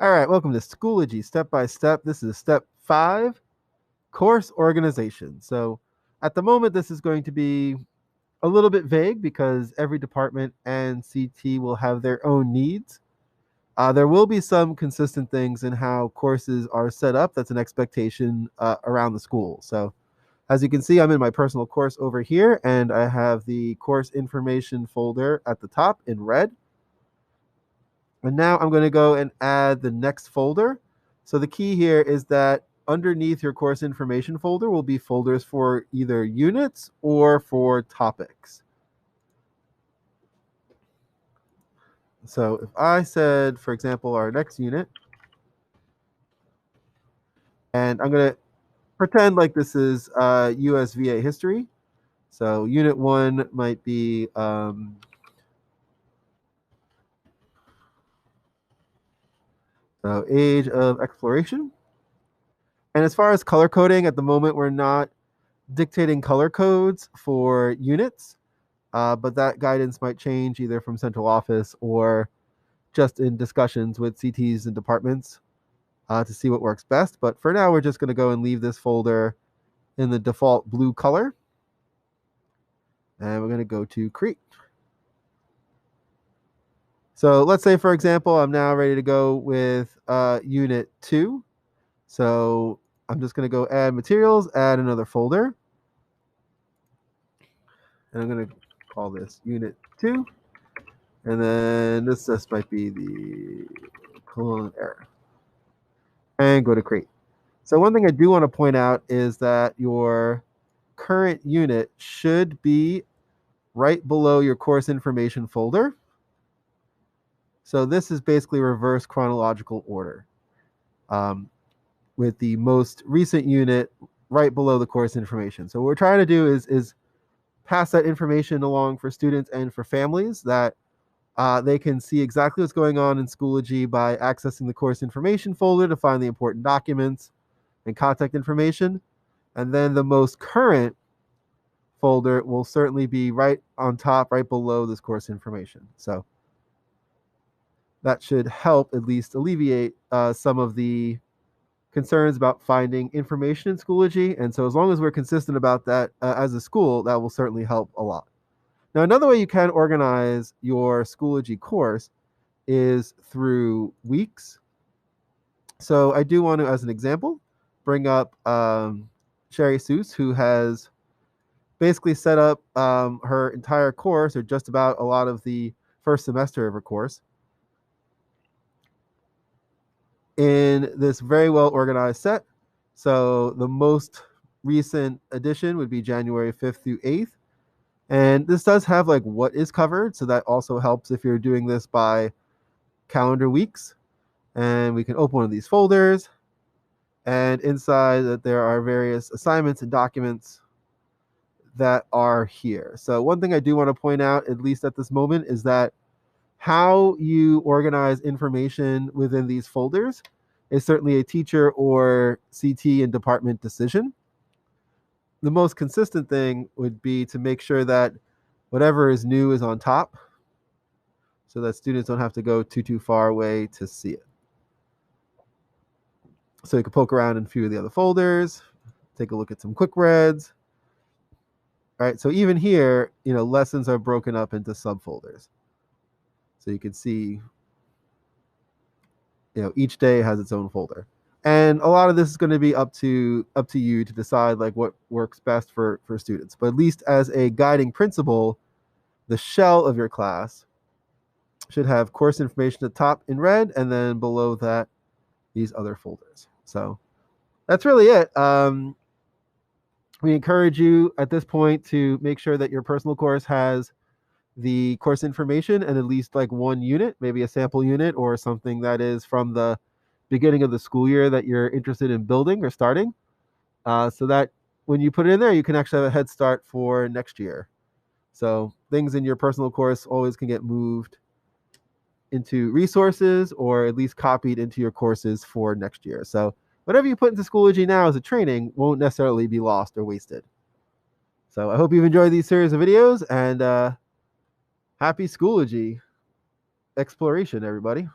All right, welcome to Schoology Step by Step. This is step 5, course organization. So at the moment, this is going to be a little bit vague because every department and CT will have their own needs. There will be some consistent things in how courses are set up. That's an expectation around the school. So as you can see, I'm in my personal course over here, and I have the course information folder at the top in red. And now I'm going to go and add the next folder. So the key here is that underneath your course information folder will be folders for either units or for topics. So if I said, for example, our next unit, and I'm going to pretend like this is USVA history. So unit 1 might be age of exploration. And as far as color coding, at the moment, we're not dictating color codes for units, but that guidance might change either from central office or just in discussions with CTs and departments to see what works best. But for now, we're just going to go and leave this folder in the default blue color. And we're going to go to create. So let's say, for example, I'm now ready to go with unit 2. So I'm just going to go add materials, add another folder. And I'm going to call this unit 2. And then this just might be the colon error. And go to create. So one thing I do want to point out is that your current unit should be right below your course information folder. So this is basically reverse chronological order, with the most recent unit right below the course information. So what we're trying to do is pass that information along for students and for families that they can see exactly what's going on in Schoology by accessing the course information folder to find the important documents and contact information. And then the most current folder will certainly be right on top, right below this course information. So that should help at least alleviate some of the concerns about finding information in Schoology. And so as long as we're consistent about that as a school, that will certainly help a lot. Now, another way you can organize your Schoology course is through weeks. So I do want to, as an example, bring up Sherry Seuss, who has basically set up her entire course, or just about a lot of the first semester of her course, in this very well organized set. So the most recent edition would be January 5th through 8th. And this does have like what is covered. So that also helps if you're doing this by calendar weeks. And we can open one of these folders. And inside that there are various assignments and documents that are here. So one thing I do want to point out, at least at this moment, is that how you organize information within these folders is certainly a teacher or CT and department decision. The most consistent thing would be to make sure that whatever is new is on top so that students don't have to go too far away to see it. So you can poke around in a few of the other folders, take a look at some quick reads. All right, so even here, lessons are broken up into subfolders. So you can see, each day has its own folder. And a lot of this is going to be up to you to decide like what works best for students. But at least as a guiding principle, the shell of your class should have course information at the top in red, and then below that, these other folders. So that's really it. We encourage you at this point to make sure that your personal course has the course information and at least like one unit, maybe a sample unit or something that is from the beginning of the school year that you're interested in building or starting, so that when you put it in there, you can actually have a head start for next year. So things in your personal course always can get moved into resources or at least copied into your courses for next year. So whatever you put into Schoology now as a training won't necessarily be lost or wasted. So I hope you've enjoyed these series of videos, and happy Schoology exploration, everybody.